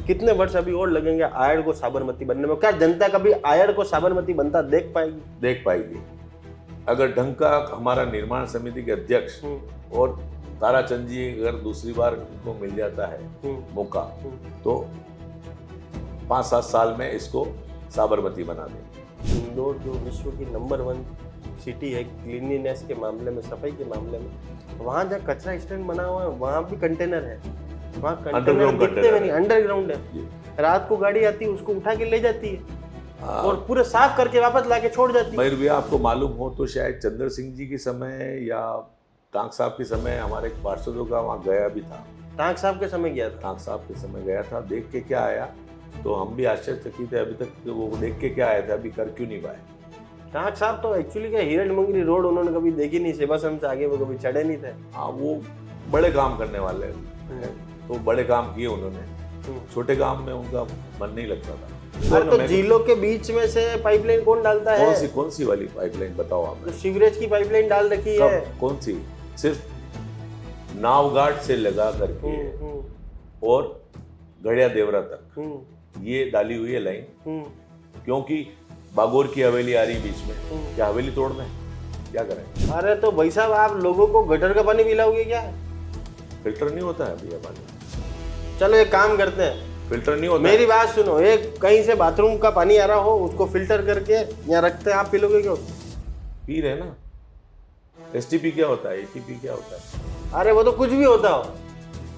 कितने वर्ष अभी और लगेंगे आयड़ को साबरमती बनने में? क्या जनता कभी आयड़ को साबरमती बनता देख पाएगी? देख पाएगी अगर ढंग का हमारा निर्माण समिति के अध्यक्ष और ताराचंद जी अगर दूसरी बार उनको मिल जाता है मौका तो 5-7 साल में इसको साबरमती बना देंगे। इंदौर जो विश्व की नंबर 1 सिटी है क्लीनलीनेस के मामले में, सफाई के मामले में, वहाँ जहाँ कचरा स्टैंड बना हुआ है वहाँ भी कंटेनर है, वहाँ कंटेनर दिखते हुए नहीं, अंडरग्राउंड है। रात को गाड़ी आती है उसको उठा के ले जाती है और पूरे साफ करके वापस लाके छोड़ जाती है। मयूर भैया आपको मालूम हो तो शायद चंद्र सिंह जी के समय या टांक साहब के समय हमारे पार्षदों का वहाँ गया भी था। टांक साहब के समय गया था। टांक साहब के समय गया था, देख के क्या आया तो हम भी आश्चर्यचकित है अभी तक वो देख के क्या आया था, अभी कर क्यों नहीं पाए। टांक साहब तो एक्चुअली क्या हिरडमंगरी रोड उन्होंने कभी देखी नहीं, सेवाश्रम से आगे वो कभी चढ़े नहीं थे। हाँ वो बड़े काम करने वाले हैं तो बड़े काम किए उन्होंने, छोटे काम में उनका मन नहीं लगता था। अरे तो झीलों के बीच में से पाइपलाइन कौन डालता है? कौन सी वाली पाइपलाइन बताओ आप? तो सीवरेज की पाइपलाइन डाल रखी है। कौन सी? सिर्फ नावघाट से लगा करके और गड़िया देवरा तक ये डाली हुई है लाइन, क्योंकि बागोर की हवेली आ रही बीच में, क्या हवेली तोड़ में क्या करें? अरे तो भाई साहब आप लोगों को गटर का पानी पिलाओगे क्या? फिल्टर नहीं होता है भैया पानी। चलो एक काम करते हैं, फिल्टर नहीं होता। मेरी बात सुनो, एक कहीं से बाथरूम का पानी आ रहा हो उसको फिल्टर करके यहाँ रखते हैं, आप पी लोगे क्या उसको? पी रहे ना। एसटीपी क्या होता है, एटीपी क्या होता है? अरे वो तो कुछ भी होता हो,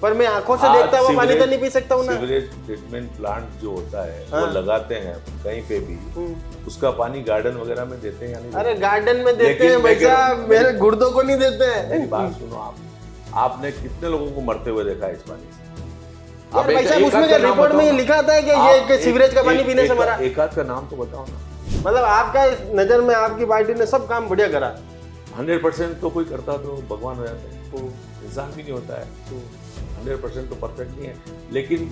पर मैं आंखों से देखता हुआ पानी तो नहीं पी सकता हूँ ना। सीवरेज ट्रीटमेंट प्लांट जो होता है वो लगाते हैं कहीं पे भी, उसका पानी गार्डन वगैरह में देते हैं या नहीं? अरे गार्डन में देते हैं भाई साहब, मेरे गुर्दों को नहीं देते हैं। मेरी बात सुनो, आपने कितने लोगों को मरते हुए देखा है इस पानी से? यार भाई साहब उसमें क्या रिपोर्ट में ये लिखा था कि ये सीवरेज का पानी पीने से मरा? एक आध का नाम तो बताओ ना। मतलब आपका नजर में आपकी पार्टी ने सब काम बढ़िया करा। 100% तो कोई करता तो भगवान हो जाता है, इंसान भी नहीं होता है। 100% तो परफेक्ट नहीं है, लेकिन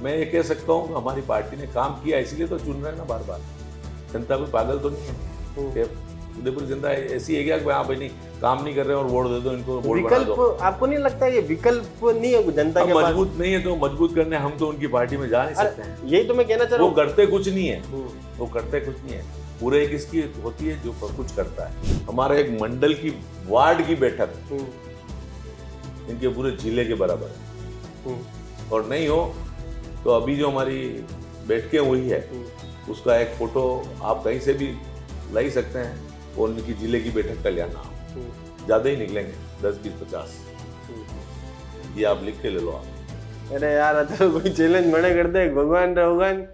मैं ये कह सकता हूँ हमारी पार्टी ने काम किया, इसीलिए तो चुन रहे हैं ना बार बार। जनता कोई पागल तो नहीं है। उदयपुर जनता ऐसी है क्या कि आप नहीं काम नहीं कर रहे और वोट दे दो इनको, वोट बना दो? आपको नहीं लगता ये विकल्प नहीं है जनता के पास? मजबूत नहीं है तो मजबूत करने हम तो उनकी पार्टी में जा नहीं सकते हैं। यही तो मैं कहना चाह रहा हूँ। वो करते कुछ नहीं है, वो करते कुछ नहीं है। पूरे एक इसकी होती है जो कुछ करता है। हमारा एक मंडल की वार्ड की बैठक इनके पूरे जिले के बराबर है, और नहीं हो तो अभी जो हमारी बैठकें हुई है उसका एक फोटो आप कहीं से भी ला ही सकते हैं और उनकी जिले की बैठक का लिया नाम, ज्यादा ही निकलेंगे 10, 20, 50। ये आप लिख के ले लो आप। अरे यार तो कोई चैलेंज मना करते हैं, भगवान भगवान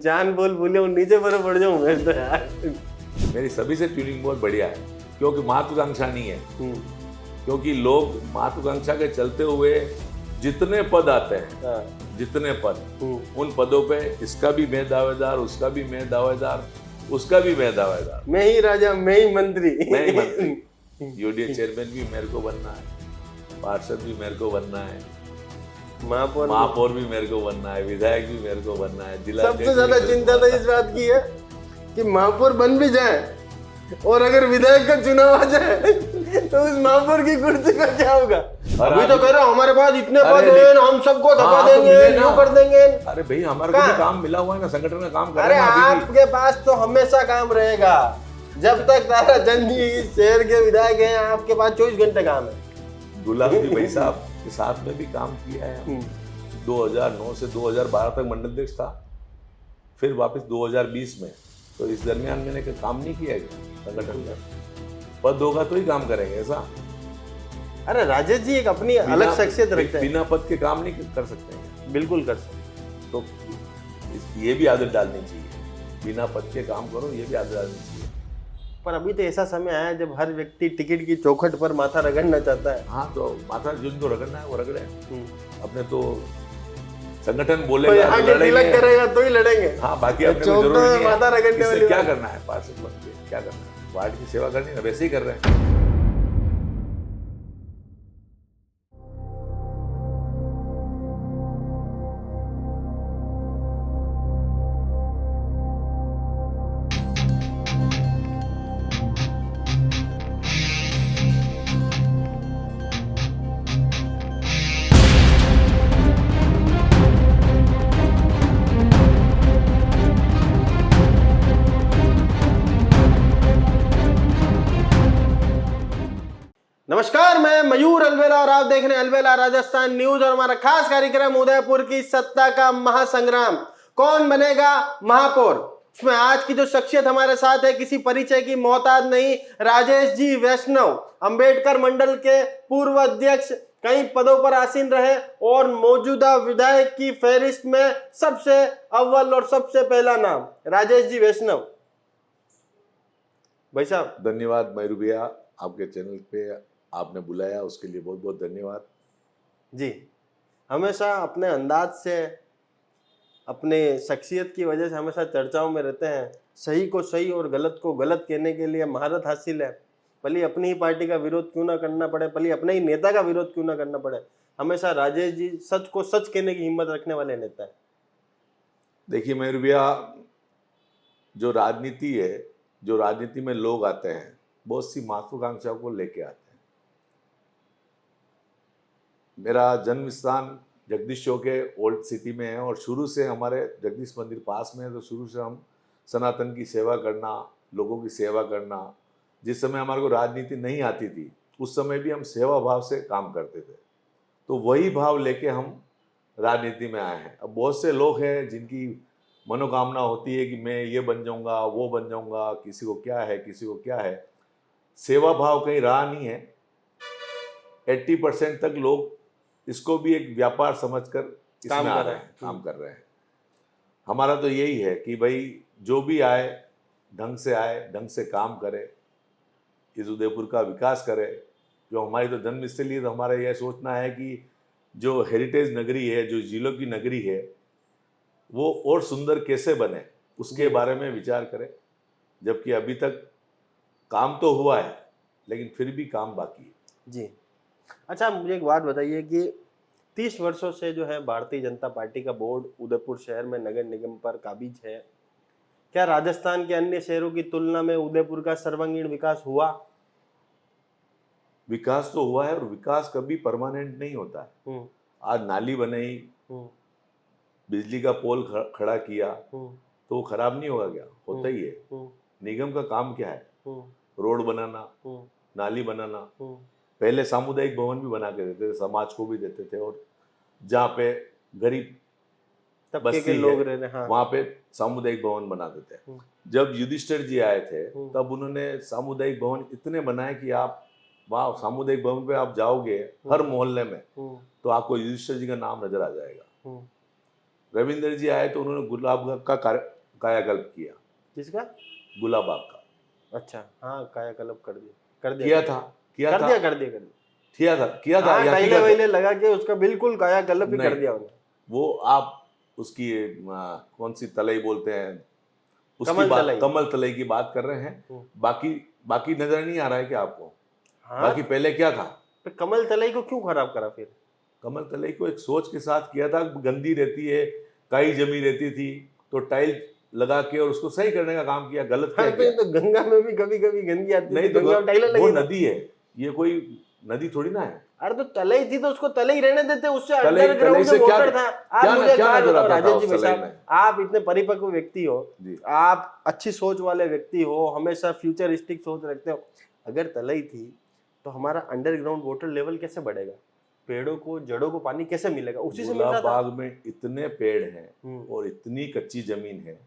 जान बोल बोले नीचे पर पड़ जाऊं मैं तो यार। मेरी सभी से ट्यूनिंग बहुत बढ़िया है, क्योंकि महत्वाकांक्षा नहीं है, क्योंकि लोग महत्वाकांक्षा के चलते हुए जितने पद आते हैं, जितने पद, उन पदों पे इसका भी मैं दावेदार, उसका भी मैं दावेदार, उसका भी मैं दावेदार, मैं ही राजा, मैं ही मंत्री, मैं ही मंत्री। यूडीए चेयरमैन भी मेरे को बनना है, पार्षद भी मेरे को बनना है, महापौर भी मेरे को बनना है, विधायक भी मेरे को बनना है, जिला। सबसे ज्यादा चिंता तो इस बात की है कि महापौर बन भी जाए और अगर विधायक का चुनाव आ जाए तो उस महापौर की कुर्सी का क्या होगा? अभी तो कह रहा हूँ हमारे पास इतने पद हैं, हम सबको दबा देंगे, यूं कर देंगे। अरे भाई हमारे को भी काम मिला हुआ है ना, संगठन का काम कर रहे हैं। अरे आपके पास तो हमेशा काम रहेगा, जब तक ताराचंद जी शहर के विधायक हैं आपके पास 24 घंटे काम है। गुलाब जी भाई साहब के साथ में भी काम किया है। 2009 से 2012 तक मंडल अध्यक्ष था, फिर वापस 2020 में, तो इस दरमियान मैंने काम नहीं किया है संगठन में। पद होगा तो ही काम करेंगे ऐसा? अरे राजेश जी एक अपनी अलग शख्सियत रखते हैं, बिना पद के काम नहीं कर सकते हैं। बिल्कुल कर सकते। तो ये भी आदत डालनी चाहिए, बिना पद के काम करो, ये भी आदत डालनी चाहिए। पर अभी तो ऐसा समय आया जब हर व्यक्ति टिकट की चौखट पर माथा रगड़ना चाहता है। हाँ तो माथा जिनको रगड़ना है वो रगड़े, अपने तो संगठन बोलेगा तो लड़ेंगे, करेगा तो ही लड़ेंगे। हाँ बाकी अपने को जरूरत नहीं है। माथा रगड़ने वाली क्या करना है, पार्षद बन के क्या करना है? वार्ड की सेवा करनी है, वैसे ही कर रहे हैं। नमस्कार, मैं मयूर अलवेला और आप देख रहे हैं अलवेला राजस्थान न्यूज और हमारा खास कार्यक्रम उदयपुर की सत्ता का महासंग्राम, कौन बनेगा महापौर। उसमें आज की जो शख्सियत हमारे साथ है किसी परिचय की मोहताज नहीं, राजेश जी वैष्णव, अंबेडकर मंडल के पूर्व अध्यक्ष, कई पदों पर आसीन रहे और मौजूदा विधायक की फहरिस्त में सबसे अव्वल और सबसे पहला नाम राजेश जी वैष्णव। भाई साहब धन्यवाद मयूर भैया, आपके चैनल पे आपने बुलाया उसके लिए बहुत बहुत धन्यवाद जी। हमेशा अपने अंदाज से, अपने शख्सियत की वजह से हमेशा चर्चाओं में रहते हैं। सही को सही और गलत को गलत कहने के लिए महारत हासिल है। भले अपनी ही पार्टी का विरोध क्यों ना करना पड़े, भले अपने ही नेता का विरोध क्यों ना करना पड़े, हमेशा राजेश जी सच को सच कहने की हिम्मत रखने वाले नेता है। देखिए मयूर भैया, जो राजनीति है, जो राजनीति में लोग आते हैं बहुत सी महत्वाकांक्षाओं को लेके आते हैं। मेरा जन्म स्थान जगदीश चौक के ओल्ड सिटी में है और शुरू से हमारे जगदीश मंदिर पास में है, तो शुरू से हम सनातन की सेवा करना, लोगों की सेवा करना, जिस समय हमारे को राजनीति नहीं आती थी उस समय भी हम सेवा भाव से काम करते थे, तो वही भाव लेके हम राजनीति में आए हैं। अब बहुत से लोग हैं जिनकी मनोकामना होती है कि मैं ये बन जाऊंगा, वो बन जाऊंगा, किसी को क्या है, किसी को क्या है। सेवा भाव कहीं रहा नहीं है। 80% तक लोग इसको भी एक व्यापार समझकर इसमें आ रहे हैं, काम कर रहे हैं। हमारा तो यही है कि भाई जो भी आए ढंग से आए, ढंग से काम करे, इस उदयपुर का विकास करे। जो हमारी तो जन्म स्थली है, तो हमारा यह सोचना है कि जो हेरिटेज नगरी है, जो जिलों की नगरी है, वो और सुंदर कैसे बने उसके बारे में विचार करें। जबकि अभी तक काम तो हुआ है लेकिन फिर भी काम बाकी है जी। अच्छा, मुझे एक बात बताइए कि 30 वर्षों से जो है भारतीय जनता पार्टी का बोर्ड उदयपुर शहर में नगर निगम पर काबिज है। क्या राजस्थान के अन्य शहरों की तुलना में उदयपुर का सर्वांगीण विकास हुआ? विकास तो हुआ है और विकास कभी परमानेंट नहीं होता है। आज नाली बनाई, बिजली का पोल खड़ा किया, तो वो खराब नहीं होगा क्या? होता ही है। निगम का काम क्या है? रोड बनाना, नाली बनाना। पहले सामुदायिक भवन भी बना के देते थे, समाज को भी देते थे, और जहाँ पे गरीब तबके के लोग रह रहे, हाँ, वहाँ पे सामुदायिक भवन बना देते हैं। जब युधिष्ठिर जी आए थे तब उन्होंने सामुदायिक भवन इतने बनाए कि आप वहाँ सामुदायिक भवन पे आप जाओगे हर मोहल्ले में तो आपको युधिष्ठिर जी का नाम नजर आ जाएगा। रविंद्र जी आए तो उन्होंने गुलाब का कायाकल्प किया। किसका? गुलाब बाग का। अच्छा, हाँ, कायाकल्प कर दिया टाइले वाइले लगा के उसका बिल्कुल कायाकल्प ही कर दिया उन्होंने। वो आप उसकी कौन सी तलई बोलते हैं, उसकी बात, कमल तलई की बात कर रहे हैं। बाकी नजर नहीं आ रहा है क्या आपको? हाँ? बाकी पहले क्या था? तो कमल तलई को क्यों खराब करा फिर? कमल तलई को एक सोच के साथ किया था। गंदी रहती है, काई जमी रहती थी, तो टाइल लगा के और उसको सही करने का काम किया। गलत क्या किया? तो गंगा में भी कभी कभी गंदी आती नहीं, तो वो नदी है, ये कोई नदी थोड़ी ना है। अरे तो तलई थी तो उसको तलई रहने देते, उससे अंडरग्राउंड से वाटर था। आप मुझे राजेश जी साहब, आप इतने परिपक्व व्यक्ति हो, आप अच्छी सोच वाले व्यक्ति हो, हमेशा फ्यूचरिस्टिक सोच रखते हो। अगर तलई थी तो हमारा अंडरग्राउंड वाटर लेवल कैसे बढ़ेगा? पेड़ों को, जड़ों को पानी कैसे मिलेगा? उसी से मिलता था। बाग में इतने पेड़ हैं और इतनी कच्ची जमीन है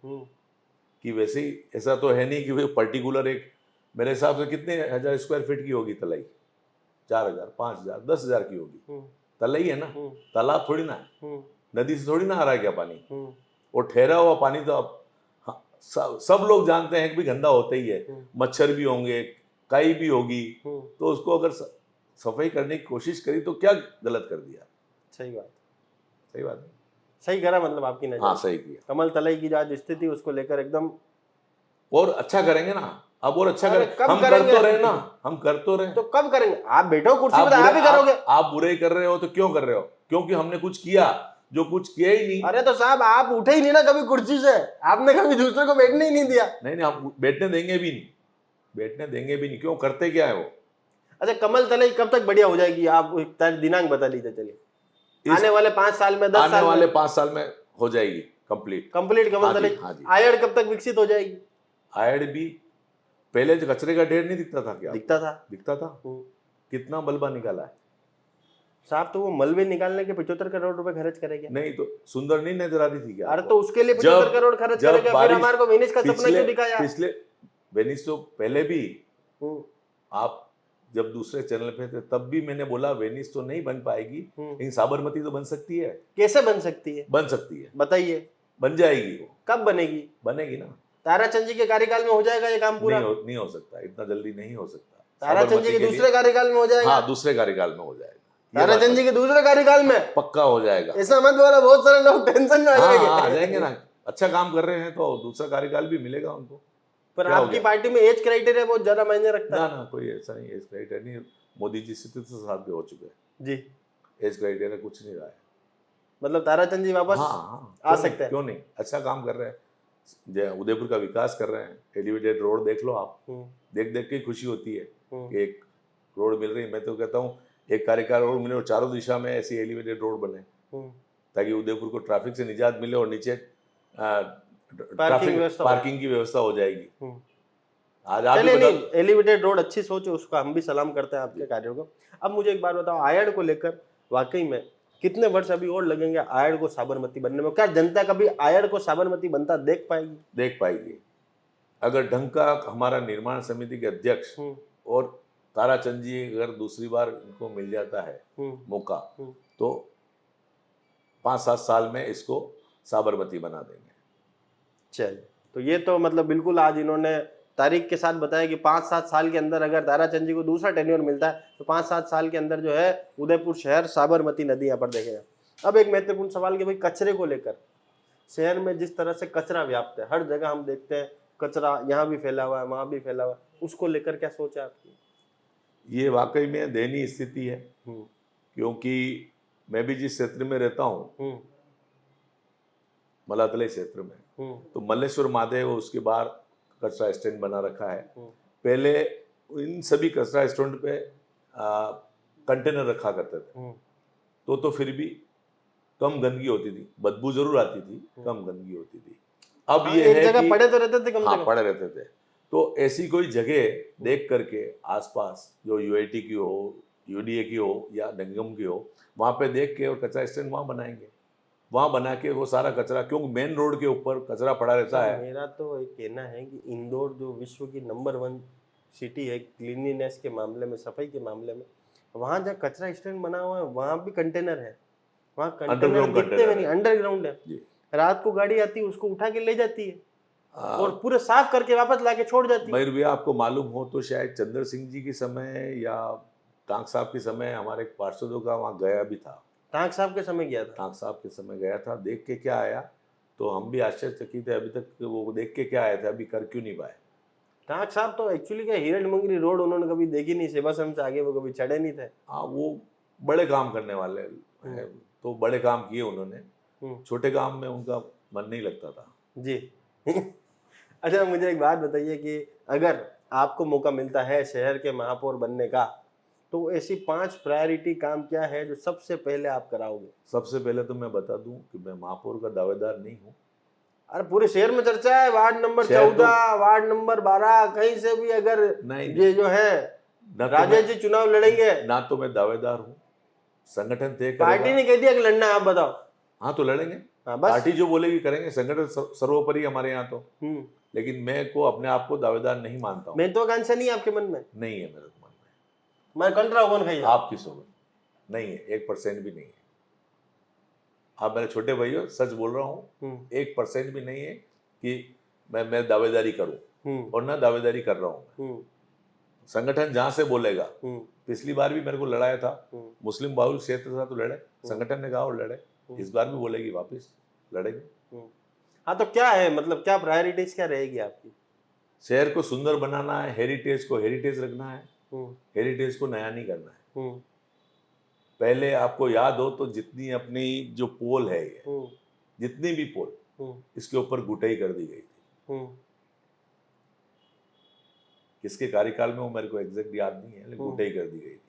कि वैसे ही ऐसा तो है नहीं कि वो पर्टिकुलर एक, मेरे हिसाब से कितने 1000 स्क्वायर फीट की होगी तलई? 4000, 5000, 10,000 की होगी। तलई है ना, तालाब थोड़ी ना है। नदी से थोड़ी ना आ रहा है क्या पानी? और ठहरा हुआ पानी तो अब सब लोग जानते हैं कि भी गंदा होता ही है। मच्छर भी होंगे, काई भी होगी, तो उसको अगर सफाई करने की कोशिश करी तो क्या गलत कर दिया? सही बात है। सही करा मतलब आपकी नजर? हाँ, सही किया। कमल तलई की जो स्थिति उसको लेकर एकदम और अच्छा करेंगे ना, अब और अच्छा करें। हम कर तो रहे ना, हम कर तो रहे। तो कब करेंगे? आप बैठो कुर्सी पर, आप ही करोगे। आप बुरे कर रहे हो तो क्यों कर रहे हो? क्योंकि हमने कुछ किया जो कुछ किया ही नहीं। अरे तो साहब आप उठे ही नहीं ना कभी कुर्सी से, आपने कभी दूसरे को बैठने ही नहीं दिया। नहीं, हम बैठने देंगे भी नहीं। क्यों? करते क्या है वो? अच्छा, कमल तलई कब तक बढ़िया हो जाएगी? आप दिनांक बता लीजिए। चलिए, आने वाले 5 साल में, 10 साल में? आने वाले 5 साल में हो जाएगी कंप्लीट कमल तलई। आयड़ कब तक विकसित हो जाएगी? आयड़ भी पहले जो कचरे का ढेर नहीं दिखता था क्या? दिखता था। कितना मलबा निकाला है? साहब तो वो मलबे निकालने के 75 करोड़ रुपए खर्च करेगा। नहीं तो सुंदर नहीं नजर आ रही थी क्या अरे आपको? तो उसके लिए 75 करोड़ खर्च जब करेगा, फिर बारिश- हमारे को वेनिस का सपना क्यों दिखाया? पिछले वेनिस तो पहले भी हम्म, आप जब दूसरे चैनल पे थे तब भी मैंने बोला वेनिस तो नहीं बन पाएगी, लेकिन साबरमती तो बन सकती है। कैसे बन सकती है? बन सकती है, बताइए, बन जाएगी, वो कब बनेगी? बनेगी ना। ताराचंद जी के कार्यकाल में हो जाएगा ये काम पूरा? नहीं हो सकता, इतना जल्दी नहीं हो सकता। ताराचंद जी साबरमती के के लिए- दूसरे कार्यकाल में हो जाएगा? हाँ, दूसरे कार्यकाल में हो जाएगा। ये ताराचंद बात जी के दूसरे कार्यकाल में पक्का हो जाएगा। ऐसा मत बोलो, बहुत सारे लोग टेंशन में आ हाँ, जाएंगे। हाँ, आ जाएंगे ना। अच्छा काम कर रहे हैं तो दूसरा कार्यकाल भी मिलेगा उनको। पर क्या हो आपकी गया? पार्टी में एज क्राइटेरिया बहुत ज्यादा मायने रखता ना है। ना, कोई ऐसा नहीं, एज क्राइटेरिया नहीं। मोदी जी 77 साल के हो चुके हैं, जी, एज क्राइटेरिया कुछ नहीं रहा है। मतलब ताराचंद जी वापस हाँ हाँ, आ क्यों सकते नहीं, हैं। क्यों नहीं, अच्छा काम कर रहे हैं। उदयपुर का विकास कर रहे हैं, एलिवेटेड रोड देख लो आप, देख देख के खुशी होती है कि एक रोड मिल रही है। मैं तो कहता हूँ एक कार्यकाल रोड मिले और चारों दिशा में ऐसी एलिवेटेड रोड बने, ताकि उदयपुर को ट्रैफिक से निजात मिले और नीचे पार्किंग की व्यवस्था हो जाएगी। आज आप चलिए, भी नहीं, एलिवेटेड रोड अच्छी सोच है, उसका हम भी सलाम करते हैं आपके कार्यों को। अब मुझे एक बात बताओ, आयड को लेकर वाकई में कितने वर्ष अभी और लगेंगे आयड को साबरमती बनने में? क्या जनता कभी आयड को साबरमती बनता देख पाएगी? देख पाएगी अगर ढंग का हमारा निर्माण समिति के अध्यक्ष और ताराचंद जी अगर दूसरी बार इनको मिल जाता है मौका, तो 5-7 साल में इसको साबरमती बना देंगे। चलिए, तो ये तो मतलब बिल्कुल आज इन्होंने तारीख के साथ बताया कि 5-7 साल के अंदर अगर ताराचंद जी को दूसरा टेन्योर मिलता है तो 5-7 साल के अंदर जो है उदयपुर शहर साबरमती नदी यहाँ पर देखेगा। अब एक महत्वपूर्ण सवाल कि भाई कचरे को लेकर शहर में जिस तरह से कचरा व्याप्त है, हर जगह हम देखते हैं कचरा, यहाँ भी फैला हुआ है, वहाँ भी फैला हुआ है, उसको लेकर क्या सोच है आपकी? ये वाकई में दयनीय स्थिति है, क्योंकि मैं भी जिस क्षेत्र में रहता हूँ, मलातलाई क्षेत्र में, तो मल्लेश्वर महादेव उसके बाहर कचरा स्टैंड बना रखा है। पहले इन सभी कचरा स्टैंड पे कंटेनर रखा करते थे, तो फिर भी कम गंदगी होती थी, बदबू जरूर आती थी, कम गंदगी होती थी। अब ये एक है जगह कि पड़े तो रहते थे, कम से कम पड़े रहते थे, तो ऐसी कोई जगह देख करके आसपास जो यूआईटी की हो, यूडीए की हो या निगम की हो, वहाँ पे देख के और कचरा स्टैंड वहाँ बनाएंगे, वहाँ बना के वो सारा कचरा, क्योंकि मेन रोड के ऊपर कचरा पड़ा रहता है। मेरा तो एक कहना है कि इंदौर जो विश्व की नंबर 1 सिटी है क्लीनिनेस के मामले में, सफाई के मामले में, वहाँ जहाँ कचरा स्टैंड बना हुआ है वहाँ भी कंटेनर है, वहाँ कंटेनर दिखते हुए नहीं, अंडरग्राउंड है। रात को गाड़ी आती है, उसको उठा के ले जाती है और पूरे साफ करके वापस लाके छोड़ जाती है। मयूर भैया, आपको मालूम हो तो शायद चंद्र सिंह जी के समय या टांक साहब के समय हमारे पार्षदों का वहाँ गया भी था। टांक साहब के समय गया था? टांक साहब के समय गया था, देख के क्या आया, तो हम भी आश्चर्यचकित है अभी तक वो देख के क्या आया था, अभी कर क्यों नहीं पाए। टांक साहब तो एक्चुअली क्या हिरण्यमंगरी रोड उन्होंने कभी देखी नहीं, सेवा सदन से आगे वो कभी चढ़े नहीं थे। हाँ, वो बड़े काम करने वाले हैं, तो बड़े काम किए उन्होंने, छोटे काम में उनका मन नहीं लगता था जी। अच्छा, मुझे एक बात बताइए कि अगर आपको मौका मिलता है शहर के महापौर बनने का, तो ऐसी 5 प्रायोरिटी काम क्या है जो सबसे पहले आप कराओगे? सबसे पहले तो मैं बता दूं कि मैं महापौर का दावेदार नहीं हूं। अरे पूरे शहर में चर्चा है, वार्ड नंबर 14, वार्ड नंबर 12, कहीं से भी अगर ये जो है राजेश जी चुनाव लड़ेंगे, ना तो मैं दावेदार हूँ, संगठन तय करेगा। पार्टी ने कह दिया कि लड़ना है, आप बताओ। हाँ, तो लड़ेंगे। हाँ, बस पार्टी जो बोलेगी करेंगे, संगठन सर्वोपरि हमारे यहाँ तो। लेकिन मैं को अपने आप को दावेदार नहीं मानता हूँ। महत्वाकांक्षा नहीं आपके मन में? नहीं है मेरे मन में। मैं कंट्रा कौन खाई आपकी सोच नहीं है, 1% भी नहीं है। आप मेरे छोटे भाइयों, सच बोल रहा हूँ, 1% भी नहीं है कि मैं दावेदारी करूँ, और ना दावेदारी कर रहा हूँ। संगठन जहां से बोलेगा, पिछली बार भी मेरे को लड़ाया था, मुस्लिम बाहुल क्षेत्र था तो लड़े, संगठन ने कहा और लड़े, इस बार भी बोलेगी वापस लड़ेंगे। हाँ, तो क्या है, मतलब क्या प्रायोरिटीज क्या रहेगी आपकी? शहर को सुंदर बनाना है, हेरिटेज को हेरिटेज रखना है, हेरिटेज को नया नहीं करना है। पहले आपको याद हो तो जितनी अपनी जो पोल है, जितनी भी पोल, इसके ऊपर गुटाई कर दी गई थी। किसके कार्यकाल में वो मेरे को एग्जैक्ट याद नहीं है, लेकिन गुटाई कर दी गई थी।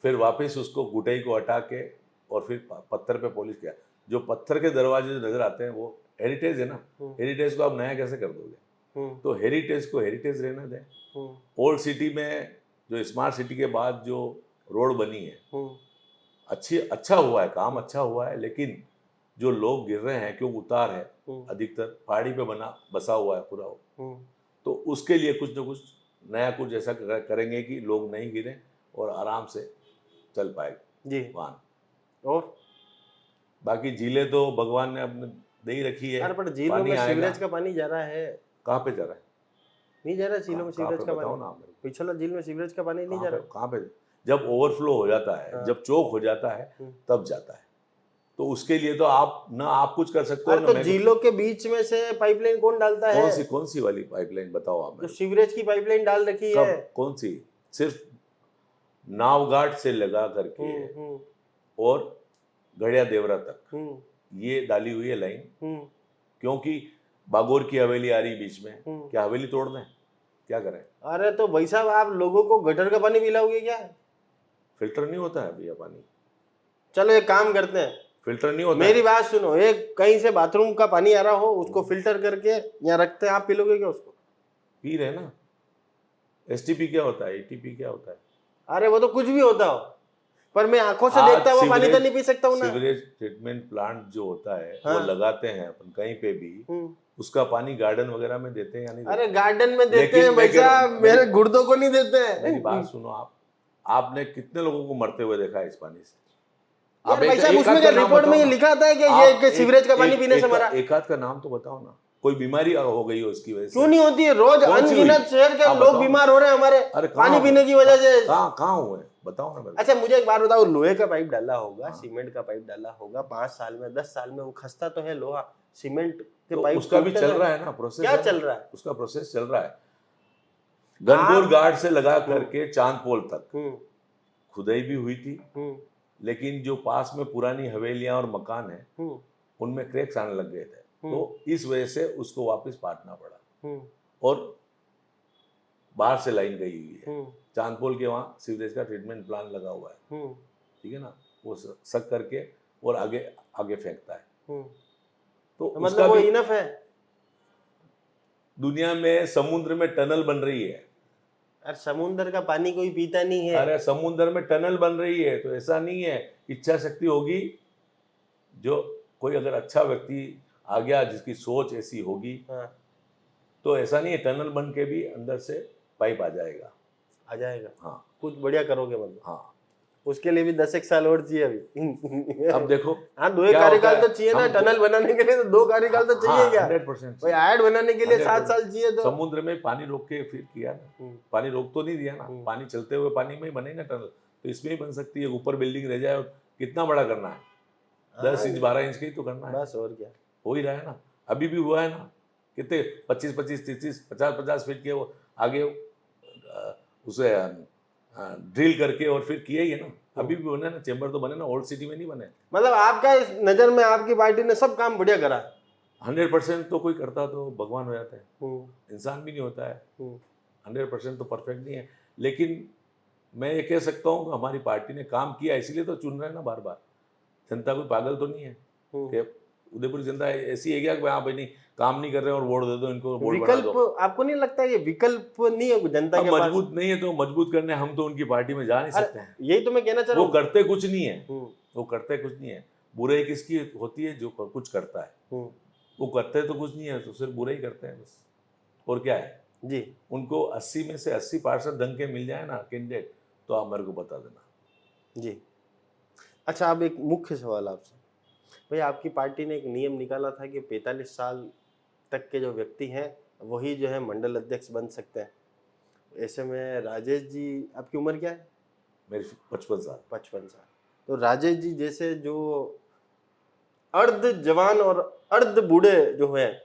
फिर वापस उसको गुटाई को हटा के और फिर पत्थर पे पॉलिश किया। जो पत्थर के दरवाजे नजर आते हैं वो हेरिटेज है ना, हेरिटेज को आप नया कैसे कर दोगे? तो हेरिटेज को हेरिटेज रहने दें। ओल्ड सिटी में जो स्मार्ट सिटी के बाद जो रोड बनी है अच्छा हुआ है, काम अच्छा हुआ है, लेकिन जो लोग गिर रहे हैं क्यों उतार है, अधिकतर पहाड़ी पे बसा हुआ है पूरा वो। तो उसके लिए कुछ ना कुछ नया कुछ ऐसा करेंगे कि लोग नहीं गिरे और आराम से चल पाए जी। वाहन। और बाकी झीलें तो भगवान ने अपने दे ही रखी है। अरे पर झीलों पानी में आएगा। सीवरेज का पानी जा रहा है। कहाँ पे जा रहा है? नहीं जा रहा झीलों में सीवरेज का बताओ पानी। ना मेरे को। पिछला झील में सीवरेज का पानी नहीं जा रहा। कहाँ पे? जब ओवरफ्लो हो जाता है, हाँ। जब चोक हो जाता है, तब जाता है। तो उसके लिए तो आप कुछ कर सकते हो ना। तो झीलों के बीच में से पाइपलाइन कौन डालता है? कौन सी वाली पाइपलाइन बताओ आप? जो सीवरेज की पाइपलाइन डाल रखी है। कौन सी? सिर्फ नावघाट से लगा करके और गड़िया देवरा तक ये डाली हुई है लाइन। क्योंकि बागोर की हवेली आ रही बीच में, क्या हवेली तोड़ दें? क्या करें? अरे तो भाई साहब आप लोगों को गटर का पानी पिलाओगे क्या? फिल्टर नहीं होता है भैया पानी। चलो एक काम करते हैं, फिल्टर नहीं होता। मेरी बात सुनो, एक कहीं से बाथरूम का पानी आ रहा हो उसको फिल्टर करके यहाँ रखते हैं, आप पी लोगे क्या उसको? पी रहे ना। एसटीपी क्या होता है, एटीपी क्या होता है? अरे वो तो कुछ भी होता हो, पर मैं आंखों से देखता हुआ पानी तो नहीं पी सकता हूँ ना। सीवरेज ट्रीटमेंट प्लांट जो होता है हाँ। वो लगाते हैं अपन कहीं पे भी, उसका पानी गार्डन वगैरह में देते हैं या नहीं? अरे गार्डन में देते हैं भाई साहब, मेरे गुर्दों को नहीं देते हैं। मेरी बात सुनो, आपने कितने लोगों को मरते हुए देखा है इस पानी से? यार भाई साहब उसमें क्या रिपोर्ट में ये लिखा था कि ये सीवरेज का पानी पीने से मरा? एक आध का नाम तो बताओ ना, कोई बीमारी हो गई हो इसकी वजह से। क्यों नहीं होती है? रोज अनगिनत शहर के लोग बीमार हो रहे हैं हमारे पानी पीने की वजह से। कहाँ हुए बताओ ना। अच्छा मुझे एक बात बताओ, लोहे का पाइप डाला होगा, सीमेंट का पाइप डाला होगा, 5 साल में 10 साल में वो खस्ता तो है लोहा, सीमेंट के पाइप उसका भी चल रहा है ना प्रोसेस। क्या चल रहा है? उसका प्रोसेस चल रहा है। गनपुर घाट से लगा करके चांदपोल तक खुदाई भी हुई थी, लेकिन जो पास में पुरानी हवेलियां और मकान है उनमें क्रैक्स आने लग गए थे, तो इस वजह से उसको वापस पाटना पड़ा और बाहर से लाइन गई हुई है। चांदपोल के वहाँ सीवरेज का ट्रीटमेंट प्लांट लगा हुआ है, ठीक है ना, वो सक करके और आगे फेंकता है। तो मतलब वो इनफ है। दुनिया में समुद्र में टनल बन रही है। अरे समुद्र का पानी कोई पीता नहीं है। अरे समुद्र में टनल बन रही है, तो ऐसा नहीं है। इच्छा शक्ति होगी, जो कोई अगर अच्छा व्यक्ति आ गया जिसकी सोच ऐसी होगी, हाँ। तो ऐसा नहीं है, टनल बन के भी अंदर से पाइप आ जाएगा। हाँ, कुछ बढ़िया करोगे मतलब। हाँ, उसके लिए भी 10 एक साल और चाहिए अभी। अब देखो, हाँ 2 कार्यकाल तो चाहिए ना, टनल बनाने के लिए तो 2 कार्यकाल तो चाहिए। क्या 100% भाई ऐड बनाने के लिए 7 साल चाहिए। तो समुद्र में पानी रोक के फिर किया ना, पानी रोक तो नहीं दिया ना, पानी चलते हुए पानी में ही बने ना टनल, तो इसमें ही बन सकती है। ऊपर बिल्डिंग रह जाए, कितना बड़ा करना है? 10 इंच 12 इंच की तो करना है बस, और क्या। हो ही रहा है ना, अभी भी हुआ है ना। कितने 25 30 50 फीट के वो आगे उसे ड्रिल करके और फिर किए ही ना। अभी भी बने ना, चेंबर तो बने ना, ओल्ड सिटी में नहीं बने। मतलब आपका इस नजर में आपकी पार्टी ने सब काम बढ़िया करा। 100% तो कोई करता तो भगवान हो जाता है, इंसान भी नहीं होता है। 100% तो परफेक्ट नहीं है, लेकिन मैं ये कह सकता हूँ कि हमारी पार्टी ने काम किया, इसीलिए तो चुन रहे हैं ना बार बार। जनता कोई पागल तो नहीं है कि उदयपुर जनता ऐसी है क्या कि हाँ भाई नहीं काम नहीं कर रहे और वोट दे दो इनको, वोट बना दो। विकल्प आपको नहीं लगता ये विकल्प नहीं है जनता के पास? मजबूत नहीं है तो मजबूत करने हम तो उनकी पार्टी में जा नहीं सकते हैं। यही तो मैं कहना चाह रहा वो हूँ। करते कुछ नहीं है, वो करते कुछ नहीं है। बुराई किसकी होती है? जो कुछ करता है। वो करते तो कुछ नहीं है, तो सिर्फ बुराई करते हैं बस। और क्या है जी? उनको 80 में से 80 पार्षद ढंग के मिल जाए ना कैंडिडेट, तो आप मेरे को बता देना। जी अच्छा, अब एक मुख्य सवाल आपसे। भाई आपकी पार्टी ने एक नियम निकाला था कि 45 साल तक के जो व्यक्ति हैं वही जो है मंडल अध्यक्ष बन सकते हैं। ऐसे में राजेश जी, आपकी उम्र क्या है? मेरी 55 साल। 55 साल। तो राजेश जी जैसे जो अर्ध जवान और अर्ध बूढ़े जो हैं,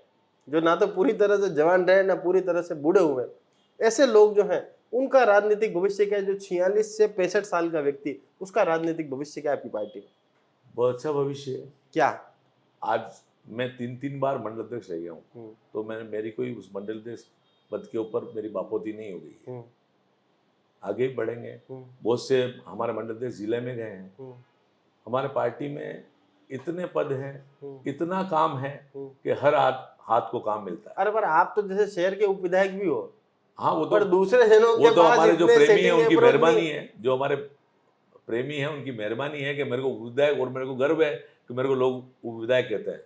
जो ना तो पूरी तरह से जवान रहे ना पूरी तरह से बूढ़े हुए, ऐसे लोग जो हैं उनका राजनीतिक भविष्य क्या है? जो 46 से 65 साल का व्यक्ति, उसका राजनीतिक भविष्य क्या है आपकी पार्टी में? बहुत अच्छा भविष्य है। क्या? आज मैं 3 बार मंडल अध्यक्ष रह गया हूँ, तो मेरी कोई उस मंडल अध्यक्ष पद के ऊपर मेरी बापोती नहीं हो गई है। आगे ही बढ़ेंगे। बहुत से हमारे मंडल अध्यक्ष जिले में गए हैं। हमारे पार्टी में इतने पद हैं, इतना काम है कि हर हाथ को काम मिलता है। अरे पर आप तो जैसे शहर के उप विधायक भी हो। हाँ वो पर दूसरे जनों वो के तो पास हमारे जो इतने प्रेमी है setting उनकी approach मेहरबानी नहीं है, जो हमारे प्रेमी है उनकी मेहरबानी है कि मेरे को विधायक, और मेरे को गर्व है कि मेरे को लोग विधायक कहते हैं।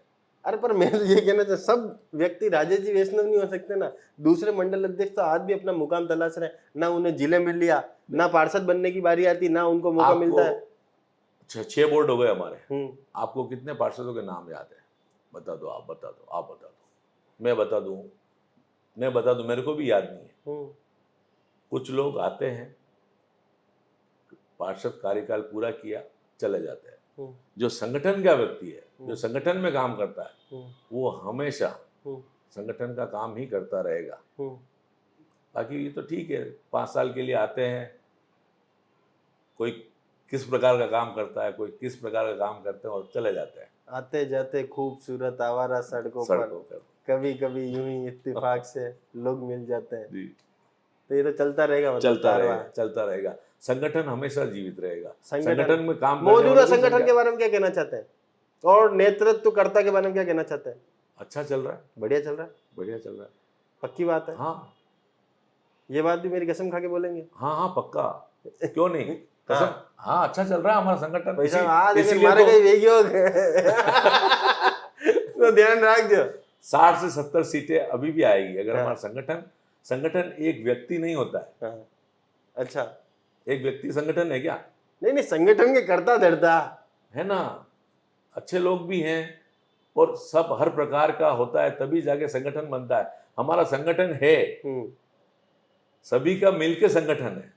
अरे पर मैं तो ये कहना चाहता, सब व्यक्ति राजेश जी वैष्णव नहीं हो सकते ना। दूसरे मंडल अध्यक्ष तो आज भी अपना मुकाम तलाश रहे हैं, ना उन्हें जिले मिल लिया, ना पार्षद बनने की बारी आती, ना उनको मौका मिलता है। 6 बोर्ड हो गए हमारे। हम्म। आपको कितने पार्षदों के नाम याद है? बता दो, आप बता दो, आप बता दो, मैं बता दूं, मेरे को भी याद नहीं है। कुछ लोग आते हैं, पार्षद कार्यकाल पूरा किया, चले जाते हैं। जो संगठन का व्यक्ति है, जो संगठन में काम करता है, वो हमेशा संगठन का काम ही करता रहेगा। बाकी ये तो ठीक है, 5 साल के लिए आते हैं, कोई किस प्रकार का काम करता है, कोई किस प्रकार का काम करते हैं और चले जाते हैं। आते जाते खूबसूरत आवारा सड़कों पर कभी कभी यूं ही इत्तेफाक से लोग मिल जाते हैं जी। तो ये तो चलता रहेगा, चलता रहेगा। संगठन हमेशा जीवित रहेगा। संगठन में काम मौजूदा संगठन के बारे में क्या कहना चाहते हैं, और नेतृत्वकर्ता के बारे में क्या कहना चाहते हैं? अच्छा चल रहा है, बढ़िया चल रहा है। पक्की बात है? हाँ, ये बात भी मेरी कसम खा के बोलेंगे? हाँ, पक्का, क्यों नहीं कसम। हाँ, अच्छा चल रहा है हमारा संगठन। तो ध्यान रखिए, 60 से 70 सीटें अभी भी आएगी अगर हमारा संगठन एक व्यक्ति नहीं होता है। अच्छा, एक व्यक्ति संगठन है क्या? नहीं, संगठन के कर्ता धर्ता है ना, अच्छे लोग भी हैं और सब हर प्रकार का होता है, तभी जाके संगठन बनता है। हमारा संगठन है, सभी का मिलके संगठन है,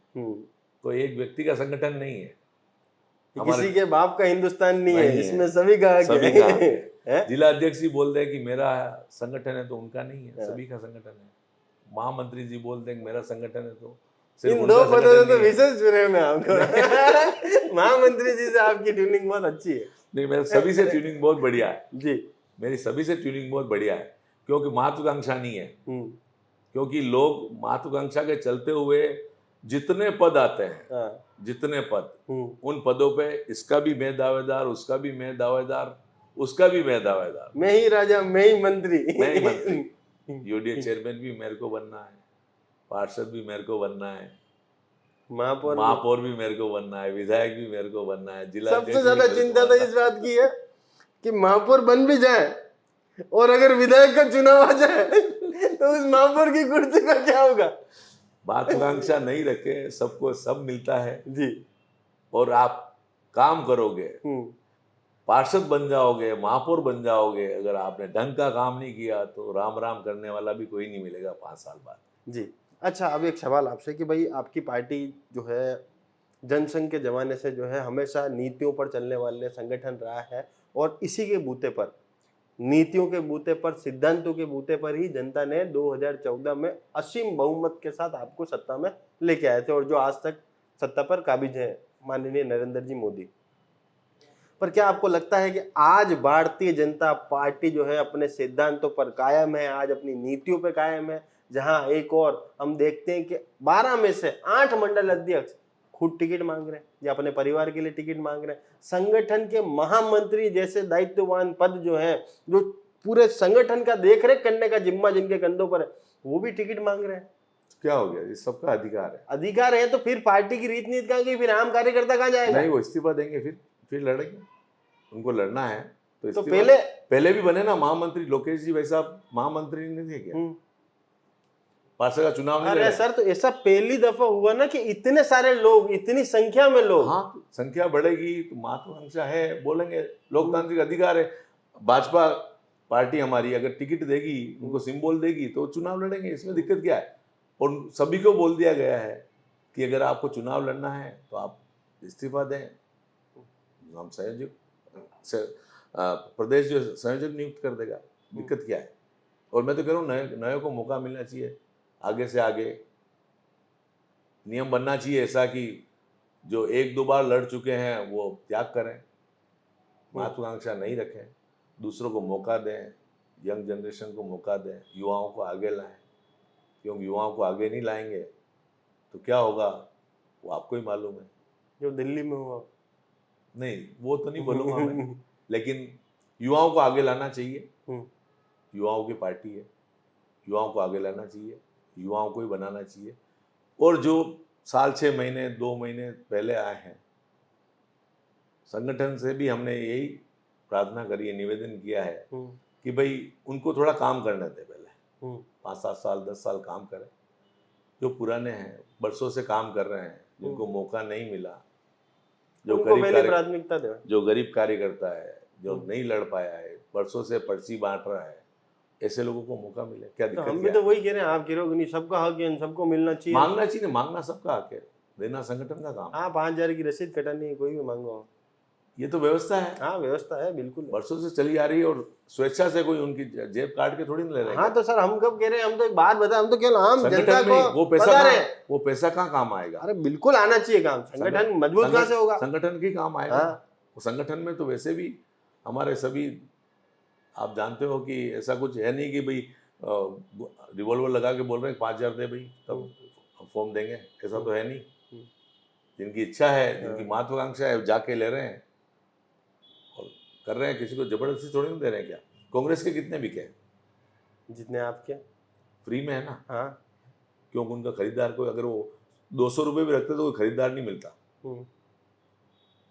कोई एक व्यक्ति का संगठन नहीं है। किसी के बाप का हिंदुस्तान नहीं है, इसमें सभी का है। जिला अध्यक्ष जी बोलते हैं कि मेरा संगठन है, तो उनका नहीं है, सभी का संगठन है। महामंत्री जी बोलते हैं कि मेरा संगठन है, तो इन 2 पदों तो विशेष चुने में आपको। महामंत्री जी से आपकी ट्यूनिंग बहुत अच्छी है। नहीं, मेरे सभी से ट्यूनिंग बहुत बढ़िया है जी, मेरी सभी से ट्यूनिंग बहुत बढ़िया है, क्योंकि महत्वाकांक्षा नहीं है। क्योंकि लोग महत्वाकांक्षा के चलते हुए जितने पद आते हैं, जितने पद, उन पदों पे इसका भी मैं दावेदार, उसका भी मैं दावेदार, उसका भी मैं दावेदार, मैं ही राजा, मैं ही मंत्री। यूडीए चेयरमैन भी मेरे को बनना है, पार्षद भी मेरे को बनना है, महापौर भी मेरे को बनना है, विधायक भी मेरे को बनना है, जिला। सबसे ज्यादा चिंता तो इस बात की है कि महापौर बन भी जाए और अगर विधायक का चुनाव आ जाए तो उस महापौर की कुर्सी का क्या होगा? महत्वाकांक्षा नहीं रखे, सबको सब मिलता है जी, और आप काम करोगे, पार्षद बन जाओगे, महापौर बन जाओगे। अगर आपने ढंग का काम नहीं किया तो राम राम करने वाला भी कोई नहीं मिलेगा 5 साल बाद जी। अच्छा, अब एक सवाल आपसे कि भाई आपकी पार्टी जो है जनसंघ के जमाने से जो है हमेशा नीतियों पर चलने वाले संगठन रहा है, और इसी के बूते पर, नीतियों के बूते पर, सिद्धांतों के बूते पर ही जनता ने 2014 में असीम बहुमत के साथ आपको सत्ता में लेके आए थे, और जो आज तक सत्ता पर काबिज है माननीय नरेंद्र जी मोदी। पर क्या आपको लगता है कि आज भारतीय जनता पार्टी जो है अपने सिद्धांतों पर कायम है, आज अपनी नीतियों पर कायम है, जहां एक और हम देखते हैं कि 12 में से 8 मंडल अध्यक्ष खुद टिकट मांग रहे हैं या अपने परिवार के लिए टिकट मांग रहे हैं। संगठन के महामंत्री जैसे दायित्ववान पद जो है, जो पूरे संगठन का देखरेख करने का जिम्मा जिनके कंधों पर है, वो भी टिकट मांग रहे हैं। क्या हो गया? ये सबका अधिकार है तो फिर पार्टी की रीत नीति कहाँ गई? फिर आम कार्यकर्ता कहाँ जाएगा? नहीं, वो इस्तीफा देंगे, फिर लड़ेंगे। उनको लड़ना है तो पहले भी बने ना महामंत्री, लोकेश जी वैसा महामंत्री नहीं थे क्या? पार्षद का चुनाव नहीं। अरे सर, तो ऐसा पहली दफा हुआ ना कि इतने सारे लोग, इतनी संख्या में लोग। हाँ, संख्या बढ़ेगी तो महत्वाकांक्षा है, बोलेंगे, लोकतांत्रिक अधिकार है। भाजपा पार्टी हमारी अगर टिकट देगी, उनको सिंबल देगी तो चुनाव लड़ेंगे, इसमें दिक्कत क्या है? और सभी को बोल दिया गया है कि अगर आपको चुनाव लड़ना है तो आप इस्तीफा दें, हम संयोजक प्रदेश जो संयोजक नियुक्त कर देगा, दिक्कत क्या है? और मैं तो कह रहा हूँ नए को मौका मिलना चाहिए, आगे से आगे नियम बनना चाहिए ऐसा कि जो 1-2 बार लड़ चुके हैं वो त्याग करें, महत्वाकांक्षा नहीं रखें, दूसरों को मौका दें, यंग जनरेशन को मौका दें, युवाओं को आगे लाएं। क्योंकि युवाओं को आगे नहीं लाएंगे तो क्या होगा वो आपको ही मालूम है। जो दिल्ली में हुआ, नहीं वो तो नहीं बोलूँगा मैं, लेकिन युवाओं को आगे लाना चाहिए। युवाओं की पार्टी है, युवाओं को आगे लाना चाहिए, युवाओं को ही बनाना चाहिए। और जो साल 6 महीने 2 महीने पहले आए हैं, संगठन से भी हमने यही प्रार्थना करी है, निवेदन किया है कि भाई उनको थोड़ा काम करने दे, पहले 5-7 साल 10 साल काम करें। जो पुराने हैं, बरसों से काम कर रहे हैं, जिनको मौका नहीं मिला, जो प्राथमिकता दे, जो गरीब कार्यकर्ता है, जो नहीं लड़ पाया है, बरसों से पर्ची बांट रहा है, ऐसे लोगों को मौका मिले। क्या दिक्कत? हम भी तो वही कह रहे हैं, आप कह रहे हो नहीं, सबका हक है, सबको मिलना चाहिए। मांगना चाहिए, मांगना सबका हक है, देना संगठन का काम। हाँ, 5,000 की रसीद कटानी है, कोई भी मांगो, ये तो व्यवस्था है। हाँ, व्यवस्था है, बिल्कुल वर्षों से चली आ रही है, और स्वेच्छा से कोई उनकी जेब काट के थोड़ी नहीं ले रहे हैं। हाँ, तो सर हम कब कह रहे हैं, हम तो एक बात बताए, हम तो केवल आम जनता संगठन को में वो पैसा कहाँ काम आएगा? अरे बिल्कुल आना चाहिए काम, संगठन मजबूत कहाँ से होगा? संगठन की काम आएगा। हाँ। वो संगठन में तो वैसे भी हमारे सभी, आप जानते हो कि ऐसा कुछ है नहीं कि भाई रिवॉल्वर लगा के बोल रहे हैं 5,000 दे भाई तब फॉर्म देंगे, ऐसा तो है नहीं। जिनकी इच्छा है, जिनकी महत्वाकांक्षा है, जाके ले रहे हैं और कर रहे हैं। किसी को जबरदस्ती थोड़ी नहीं दे रहे हैं। क्या कांग्रेस के कितने बिके? जितने आपके फ्री में है ना। हाँ, क्योंकि उनका खरीदार कोई, अगर वो 200 रुपये भी रखते तो कोई खरीदार नहीं मिलता।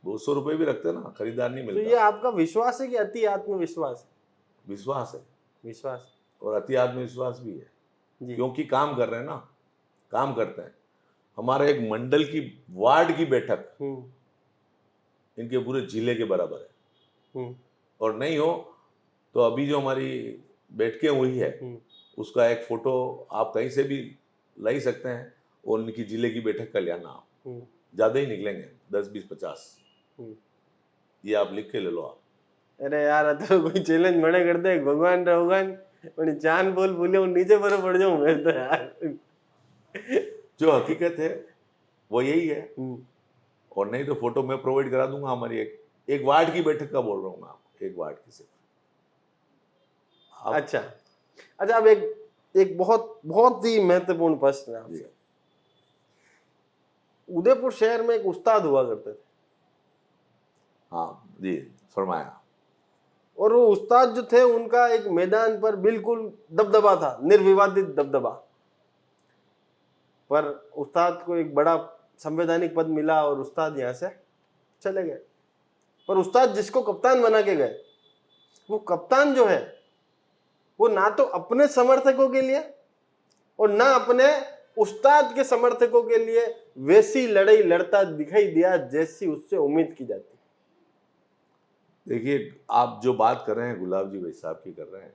200 रुपये भी रखते ना, खरीदार नहीं मिलता। तो ये आपका विश्वास है कि अति आत्मविश्वास? विश्वास है, विश्वास और अति आत्मविश्वास भी है जी। क्योंकि काम कर रहे हैं ना, काम करते हैं। हमारे एक मंडल की, वार्ड की बैठक इनके पूरे जिले के बराबर है। और नहीं हो तो अभी जो हमारी बैठकें हुई है उसका एक फोटो आप कहीं से भी ला ही सकते हैं, और उनकी जिले की बैठक का लिया नाम, ज़्यादा ही निकलेंगे 10, 20, 50। ये आप लिख के ले लो आप। अरे यार, तो कोई चैलेंज मना करते हैं, भगवान भगवान चांद बोल बोले और नीचे पर पड़ जाऊं मैं तो यार। जो हकीकत है वो यही है। और नहीं तो फोटो मैं प्रोवाइड करा दूंगा। हमारी एक वार्ड की बैठक का बोल रहा हूँ मैं आपको, एक वार्ड की सिर्फ। अच्छा, अब एक बहुत बहुत ही महत्वपूर्ण प्रश्न है आपसे। उदयपुर शहर में एक उस्ताद हुआ करते थे। हाँ जी, फरमाया। और वो उस्ताद जो थे, उनका एक मैदान पर बिल्कुल दबदबा था, निर्विवादित दबदबा। पर उस्ताद को एक बड़ा संवैधानिक पद मिला और उस्ताद यहाँ से चले गए। पर उस्ताद जिसको कप्तान बना के गए, वो कप्तान जो है वो ना तो अपने समर्थकों के लिए और ना अपने उस्ताद के समर्थकों के लिए वैसी लड़ाई लड़ता दिखाई दिया जैसी उससे उम्मीद की जाती। देखिए, आप जो बात कर रहे हैं गुलाब जी भाई साहब की कर रहे हैं।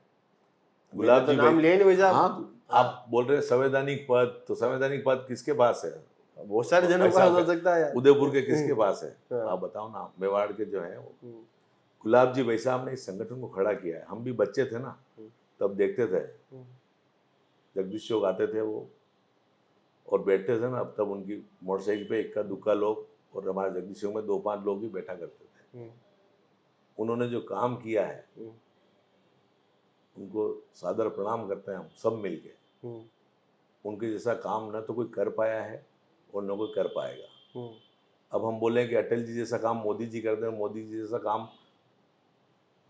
गुलाब जी नाम ले नहीं भाई साहब। हाँ, आप बोल रहे हैं संवैधानिक पद, तो संवैधानिक पद किसके पास है? बहुत सारे जनों के पास हो सकता है। उदयपुर के किसके पास है? आप बताओ ना। मेवाड़ के जो है, गुलाब जी भाई साहब ने इस संगठन को खड़ा किया है। हम भी बच्चे थे ना, तब देखते थे जगदीश चौक आते थे वो, और बैठते थे ना, तब उनकी मोटरसाइकिल पे इक्का दुक्का लोग, और हमारे जगदीश चौक में 2-5 लोग भी बैठा करते थे। उन्होंने जो काम किया है उनको सादर प्रणाम करते हैं हम सब मिलके। उनके जैसा काम न तो कोई कर पाया है और न कोई कर पाएगा। अब हम बोले कि अटल जी जैसा काम मोदी जी कर दें, मोदी जी जैसा काम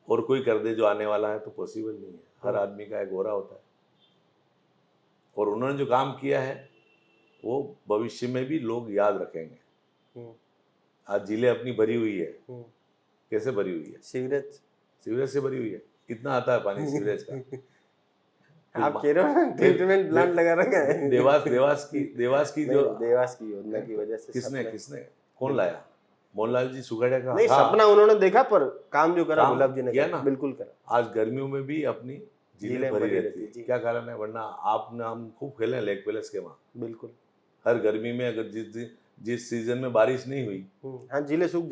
और कोई कर दे जो आने वाला है, तो पॉसिबल नहीं है। हर आदमी का एक गोरा होता है, और उन्होंने जो काम किया है वो भविष्य में भी लोग याद रखेंगे। आज जिले अपनी भरी हुई है। कैसे भरी हुई है? सीवरेज से भरी हुई है। कितना आता है पानी सीवरेज का? आप कह रहे हो ट्रीटमेंट प्लांट लगा रखा है। देवास की योजना की वजह से किसने कौन लाया? मोहनलाल जी सुगाड़िया का नहीं, सपना उन्होंने देखा, पर काम जो करा गुलाब जी ने किया ना, बिल्कुल करा। आज गर्मियों में भी अपनी झीलें भरी रहती है। क्या कारण है? वरना आपने हम खूब खेले लेक पैलेस के वहाँ। बिल्कुल, हर गर्मी में अगर जिस सीजन में बारिश नहीं हुई, हाँ, झीलें सूख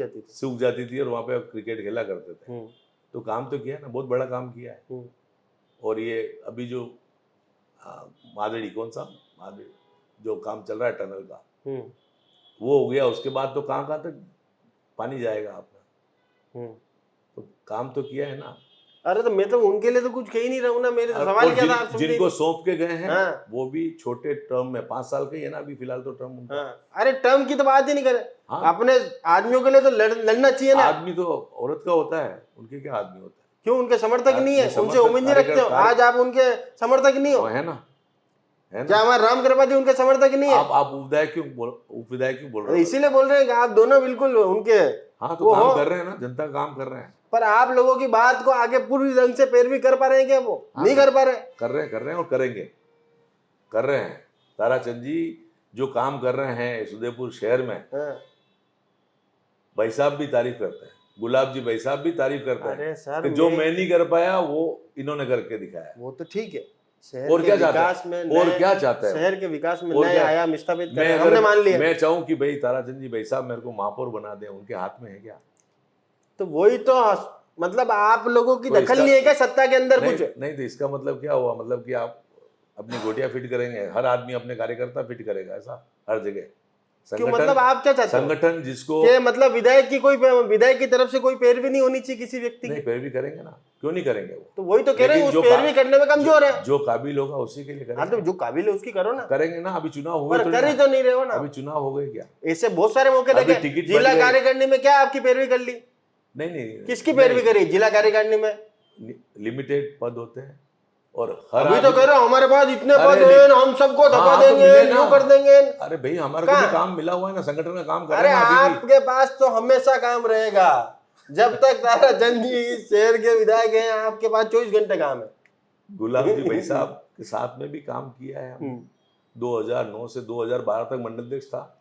जाती थी और वहाँ पे क्रिकेट खेला करते थे। तो काम तो किया ना, बहुत बड़ा काम किया है। और ये अभी जो मादड़ी, कौन सा मादड़ी जो काम चल रहा है टनल का, वो हो गया। उसके बाद तो कहाँ तक पानी जाएगा आपका? तो काम तो किया है ना। अरे तो मैं तो उनके लिए तो कुछ कह ही नहीं रहा हूँ ना। मेरे तो सवाल क्या था, आप जिनको सौंप के गए हैं वो भी छोटे टर्म में, 5 साल के है ना अभी फिलहाल तो टर्म उनका। अरे टर्म की तो बात ही नहीं करे। अपने आदमियों के लिए तो लड़ना चाहिए ना। आदमी तो औरत का होता है, उनके क्या आदमी होता है? क्यों? उनके समर्थक नहीं है, उनसे उम्मीद नहीं रखते हो? आज आप उनके समर्थक नहीं हो, है ना। है क्या ना? हमारे राम कृपाल जी उनके समर्थक नहीं है? आप उपविधायक क्यों बोल रहे हो? इसीलिए बोल रहे हैं कि आप दोनों बिल्कुल उनके हाँ तो वो काम हो। कर रहे हैं ना, जनता काम कर रहे हैं। पर आप लोगों की बात को आगे पूरी ढंग से पैरवी कर पा रहे हैं क्या? वो हाँ, नहीं कर पा रहे। कर रहे हैं और करेंगे, कर रहे हैं। ताराचंद जी जो काम कर रहे हैं उदयपुर शहर में, हाँ। भाई साहब भी तारीफ करते हैं, गुलाब जी भाई साहब भी तारीफ करते हैं अरे सर, कि जो मैं नहीं कर पाया वो इन्होंने करके दिखाया। वो तो ठीक है, शहर और के क्या चाहते विकास हैं? में और नए- क्या चाहते हैं? शहर के विकास में और नए क्या? आयाम स्थापित मैं करें, हमने मान लिया। मैं चाहूं कि भाई ताराचंद जी भाई साहब मेरे को महापौर बना दें, उनके हाथ में है क्या? तो वही तो, मतलब आप लोगों की तो दखल इसका- नहीं है क्या सत्ता के अंदर नहीं, कुछ? नहीं तो इसका मतलब क्या हुआ? मतलब कि आप अपनी गोटियां फिट करेंगे, हर आदमी अपने कार्यकर्ता फिट करेगा, ऐसा हर जगह? क्यों, मतलब आप क्या चाहते हो? संगठन जिसको कि मतलब विधायक की तरफ से कोई पैरवी नहीं होनी चाहिए किसी व्यक्ति नहीं की? पैरवी करेंगे ना, क्यों नहीं करेंगे वो? तो वही तो कह रहे हैं, लेकिन उस पैरवी करने में कमजोर है। जो काबिल होगा उसी के लिए हाँ, तो करेंगे। जो काबिल है उसकी करो ना। करेंगे ना, अभी चुनाव हुए पर तो कर ही तो नहीं रहे हो ना। अभी चुनाव हो गए क्या? ऐसे बहुत सारे मौके अभी देखे। टिकट जिला बन गए। कार्यकारिणी में क्या आपकी पैरवी कर ली? नहीं किसकी पैरवी करी जिला कार्यकारिणी में? लिमिटेड पद होते हैं और हर अभी तो कह रहे हो हमारे पास इतने अरे पद नहीं- हैं, हम सबको धपा हाँ, तो देंगे, मिले ना। यूं कर देंगे। अरे भाई हमारे को कहाँ? भी काम मिला हुआ है ना, संगठन का काम कर अरे रहे हैं अभी भी। आपके पास तो हमेशा काम रहेगा जब तक ताराचंद जी इस शहर के विधायक हैं, आपके पास 24 घंटे काम है। गुलाब जी भाई साहब के साथ में भी काम किया है हमने। 2009 से 2012 तक मंडलाध्यक्ष था,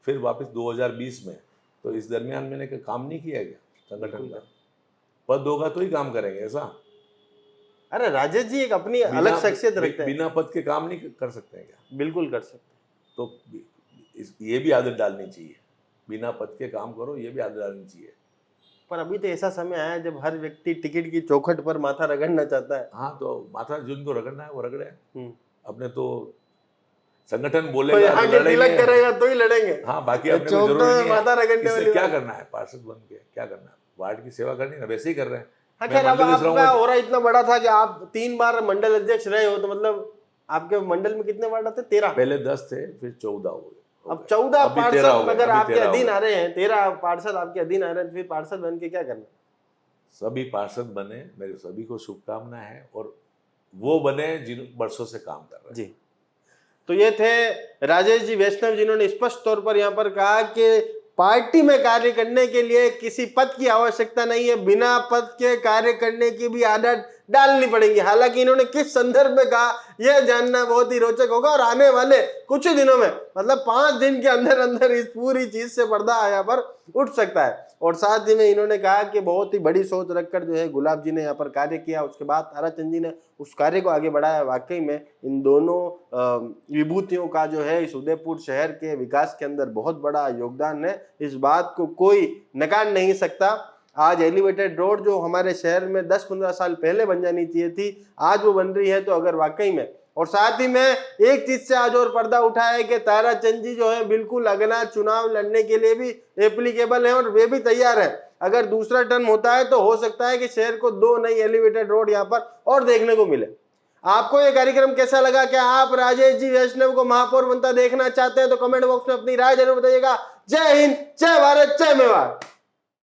फिर वापस 2020 में। तो इस दरमियान मैंने काम नहीं किया क्या संगठन का? पद होगा तो ही काम करेंगे, ऐसा? अरे राजेश जी एक अपनी अलग शख्सियत रखते हैं। बिना पद के काम नहीं कर सकते हैं क्या? बिल्कुल कर सकते हैं। तो ये भी आदत डालनी चाहिए, बिना पद के काम करो, ये भी आदत डालनी चाहिए। पर अभी तो ऐसा समय आया जब हर व्यक्ति टिकट की चौखट पर माथा रगड़ना चाहता है। हाँ तो माथा जिनको रगड़ना है वो रगड़े। हम्म। अपने तो संगठन कोई बोलेगा तो आगे तिलक लड़ेंगे। करेगा तो ही लड़ेंगे। हाँ बाकी अपने को चौक जरूरी में नहीं है। माथा रगड़ने इससे वाली क्या बात। करना है? पार्षद बन के क्या करना है? वार्ड की सेवा करनी है ना, वैसे ही कर रहे हैं। हाँ, मैं खैर अब मंडल आपका हो रहा इतना बड़ा था कि आप 3 बार मंडल अध्यक्ष रहे हो, तो मतलब आपके मंडल में कितने वार्ड आते? 13। पहले 10 थे, फिर 14 हो गए। अब 14 अभी 13 हो पार्षद गए, अगर अभी आपके 13 हो अधीन गए। आ रहे हैं, 13 पार्षद आपके अधीन आ रहे हैं, तो फिर पार्षद बन के क्या करना? सभी पार्षद बने, मेरे सभी को शुभकामना है, और वो बने जिन वर्षों से काम कर रहे हैं। जी, तो ये थे राजेश जी वैष्णव, जिन्होंने स्पष्ट तौर पर यहाँ पर कहा कि पार्टी में कार्य करने के लिए किसी पद की आवश्यकता नहीं है, बिना पद के कार्य करने की भी आदत डालनी पड़ेगी। हालांकि इन्होंने किस संदर्भ में कहा यह जानना बहुत ही रोचक होगा, और आने वाले कुछ ही दिनों में, मतलब 5 दिन के अंदर अंदर इस पूरी चीज से पर्दा यहाँ पर उठ सकता है। और साथ ही में इन्होंने कहा कि बहुत ही बड़ी सोच रखकर जो है गुलाब जी ने यहाँ पर कार्य किया, उसके बाद ताराचंद जी ने उस कार्य को आगे बढ़ाया। वाकई में इन दोनों विभूतियों का जो है इस उदयपुर शहर के विकास के अंदर बहुत बड़ा योगदान है, इस बात को कोई नकार नहीं सकता। आज एलिवेटेड रोड जो हमारे शहर में 10-15 साल पहले बन जानी चाहिए थी, आज वो बन रही है। तो अगर वाकई में, और साथ ही में एक चीज से आज और पर्दा उठा है कि ताराचंद जी जो है बिल्कुल अगला चुनाव लड़ने के लिए भी एप्लीकेबल है, और वे भी तैयार है। अगर दूसरा टर्म होता है तो हो सकता है कि शहर को 2 नई एलिवेटेड रोड यहाँ पर और देखने को मिले। आपको ये कार्यक्रम कैसा लगा? क्या आप राजेश जी वैष्णव को महापौर बनता देखना चाहते हैं? तो कमेंट बॉक्स में अपनी राय जरूर बताइएगा। जय हिंद, जय भारत, जय मेवाड़।